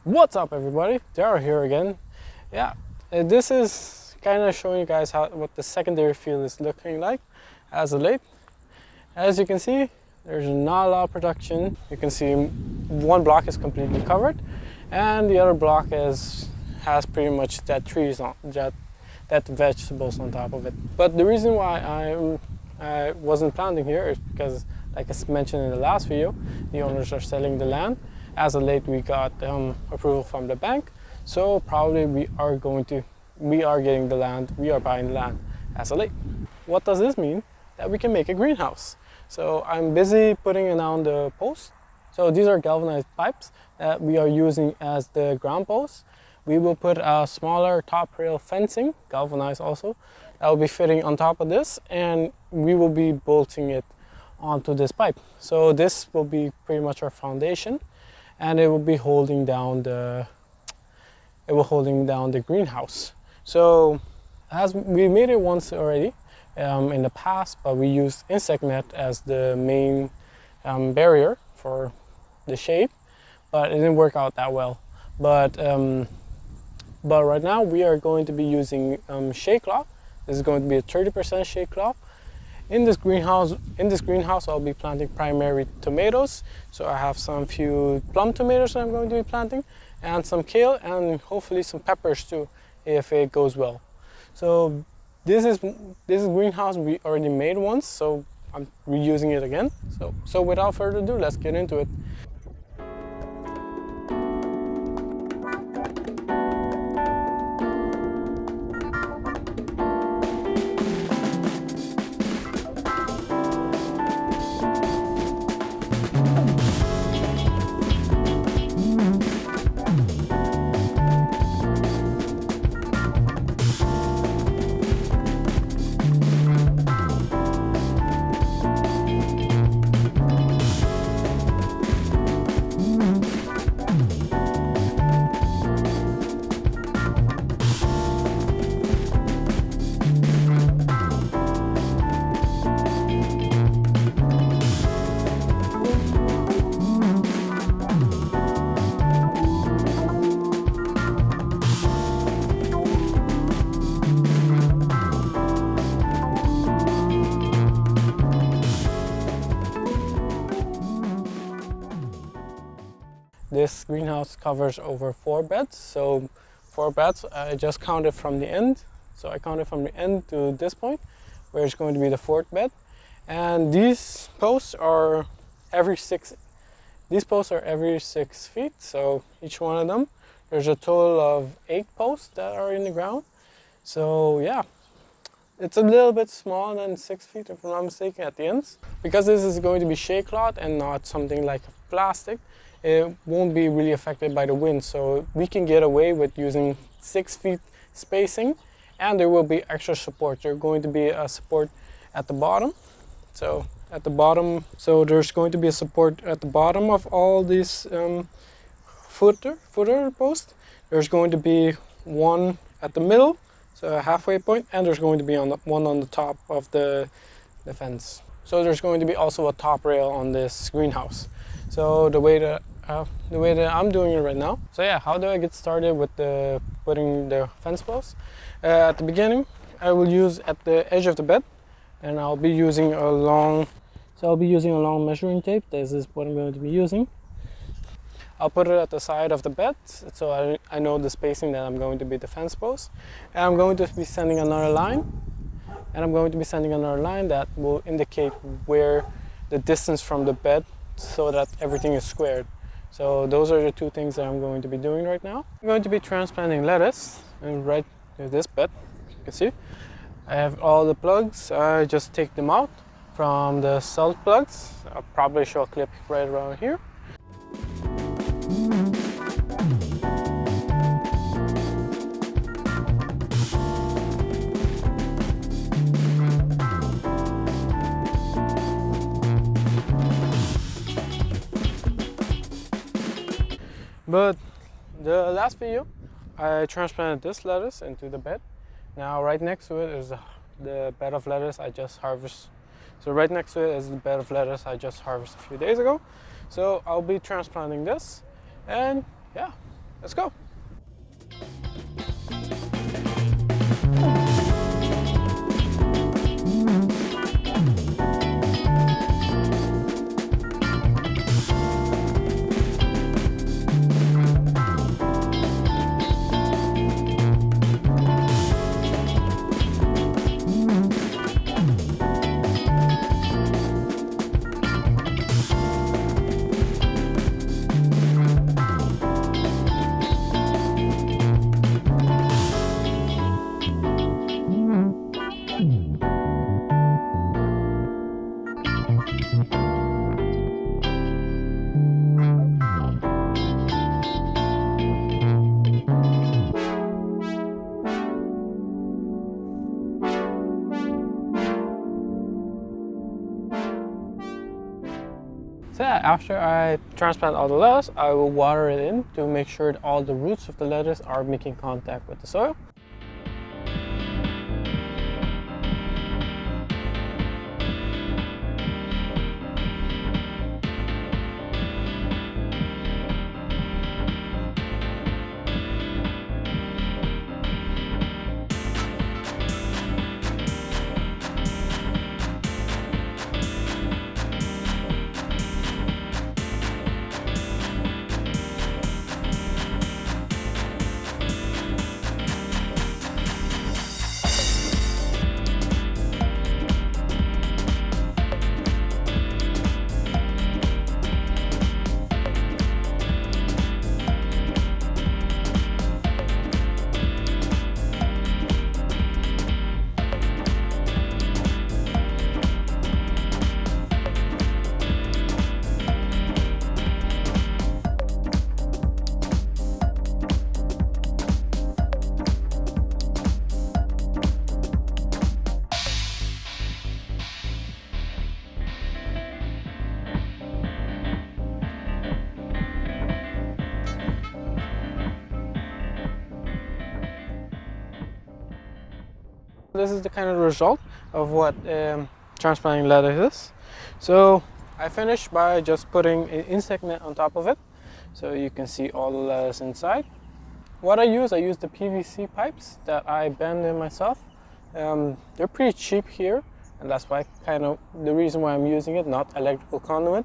What's up, everybody? Dara here again. Yeah, this is kind of showing you guys what the secondary field is looking like as of late. As you can see, there's not a lot of production. You can see one block is completely covered, and the other block has pretty much dead trees on that vegetables on top of it. But the reason why I wasn't planting here is because, like I mentioned in the last video, the owners are selling the land. As of late, we got approval from the bank, so probably we are getting the land, we are buying the land as of late. What does this mean? That we can make a greenhouse. So I'm busy putting down the posts. So these are galvanized pipes that we are using as the ground posts. We will put a smaller top rail fencing, galvanized also, that will be fitting on top of this, and we will be bolting it onto this pipe. So this will be pretty much our foundation, and it will be holding down the greenhouse. So as we made it once already in the past, but we used insect net as the main barrier for the shade, but it didn't work out that well. But right now we are going to be using shade cloth. This is going to be a 30% shade cloth. In this greenhouse, I'll be planting primary tomatoes. So I have some few plum tomatoes that I'm going to be planting, and some kale, and hopefully some peppers too, if it goes well. So this is greenhouse we already made once, so I'm reusing it again. So without further ado, let's get into it. This greenhouse covers over 4 beds, so 4 beds. I just counted from the end, so I counted from the end to this point, where it's going to be the 4th bed. And these posts are every 6 feet, so each one of them, there's a total of 8 posts that are in the ground. So yeah, it's a little bit smaller than 6 feet, if I'm not mistaken, at the ends. Because this is going to be shade cloth and not something like plastic, it won't be really affected by the wind, so we can get away with using 6 feet spacing, and there will be extra support. There's going to be a support at the bottom. So there's going to be a support at the bottom of all these footer posts. There's going to be one at the middle, so a halfway point, and there's going to be one on the top of the fence. So there's going to be also a top rail on this greenhouse. So the way that I'm doing it right now. So yeah, how do I get started with putting the fence posts? At the beginning, I will use at the edge of the bed, and I'll be using a long measuring tape. This is what I'm going to be using. I'll put it at the side of the bed, so I know the spacing that I'm going to be the fence post. And I'm going to be sending another line, that will indicate where the distance from the bed, so that everything is squared. So those are the 2 things that I'm going to be doing right now. I'm going to be transplanting lettuce, and right to this bed, you can see, I have all the plugs. I just take them out from the salt plugs. I'll probably show a clip right around here. But the last video, I transplanted this lettuce into the bed. Now right next to it is the bed of lettuce I just harvested. So right next to it is the bed of lettuce I just harvested a few days ago. So I'll be transplanting this, and yeah, Let's go. So yeah, after I transplant all the lettuce, I will water it in to make sure that all the roots of the lettuce are making contact with the soil. This is the kind of result of what transplanting lettuce is. So I finished by just putting an insect net on top of it, so you can see all the lettuce inside. What I use the PVC pipes that I bend in myself. They're pretty cheap here, and that's why the reason why I'm using it, not electrical conduit,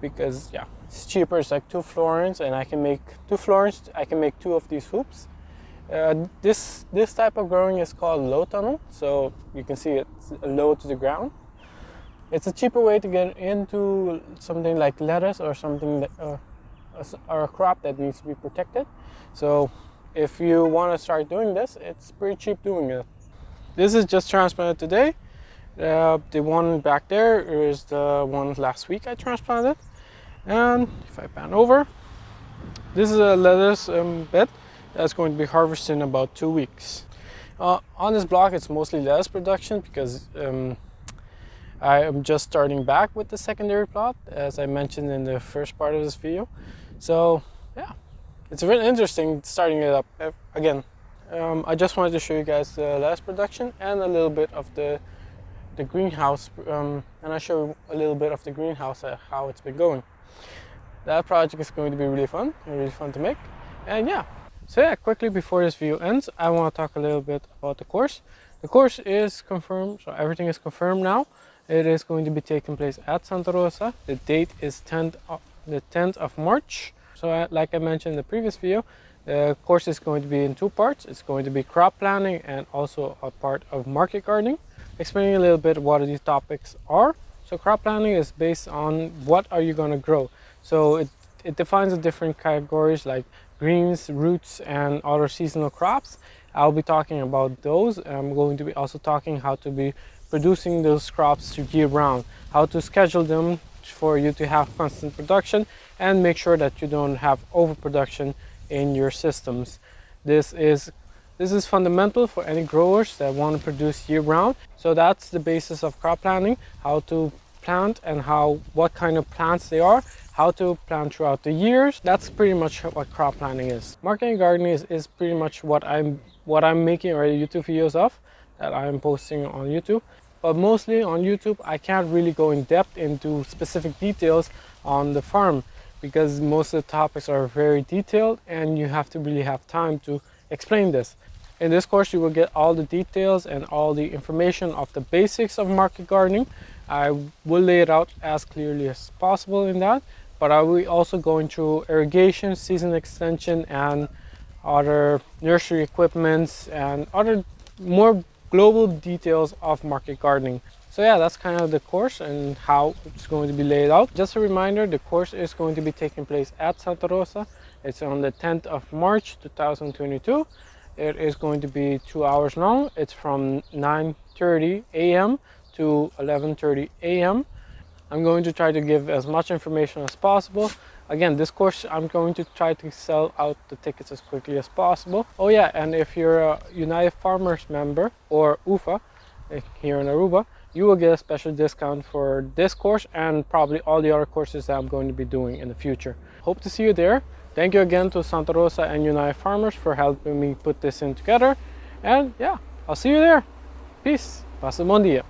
because yeah, it's cheaper. It's like 2 florins, and I can make 2 florins. I can make 2 of these hoops. This type of growing is called low tunnel, so you can see it's low to the ground. It's a cheaper way to get into something like lettuce or something that, or a crop that needs to be protected. So if you want to start doing this, it's pretty cheap doing it. This is just transplanted today. The one back there is the one last week I transplanted. And if I pan over, this is a lettuce bed that's going to be harvested in about 2 weeks. On this block, it's mostly lettuce production because I am just starting back with the secondary plot, as I mentioned in the first part of this video. So yeah, it's really interesting starting it up again. I just wanted to show you guys the lettuce production and a little bit of the greenhouse, and I show you a little bit of the greenhouse, how it's been going. That project is going to be really fun and really fun to make. And yeah. So yeah, quickly before this video ends, I want to talk a little bit about the course. The course is confirmed, so everything is confirmed now. It is going to be taking place at Santa Rosa. The date is the 10th of March. So like I mentioned in the previous video, the course is going to be in 2 parts. It's going to be crop planning and also a part of market gardening, explaining a little bit what these topics are. So crop planning is based on what are you going to grow. So it defines the different categories like greens, roots, and other seasonal crops. I'll be talking about those. I'm going to be also talking how to be producing those crops year round, how to schedule them for you to have constant production and make sure that you don't have overproduction in your systems. This is fundamental for any growers that want to produce year round. So that's the basis of crop planning, how to plant and what kind of plants they are, how to plant throughout the years. That's pretty much what crop planning is. Marketing gardening is pretty much what I'm making already YouTube videos of, that I'm posting on YouTube. But mostly on YouTube, I can't really go in depth into specific details on the farm, because most of the topics are very detailed and you have to really have time to explain this. In this course, you will get all the details and all the information of the basics of market gardening. I will lay it out as clearly as possible in that, but I will also going through irrigation, season extension, and other nursery equipments and other more global details of market gardening. So yeah, that's kind of the course and how it's going to be laid out. Just a reminder, the course is going to be taking place at Santa Rosa. It's on the 10th of March 2022. It is going to be 2 hours long. It's from 9:30 a.m. to 11:30 a.m. I'm going to try to give as much information as possible. Again, this course, I'm going to try to sell out the tickets as quickly as possible. Oh yeah, and if you're a United Farmers member or UFA here in Aruba, you will get a special discount for this course and probably all the other courses that I'm going to be doing in the future. Hope to see you there. Thank you again to Santa Rosa and United Farmers for helping me put this in together. And yeah, I'll see you there. Peace. Pasa bom dia.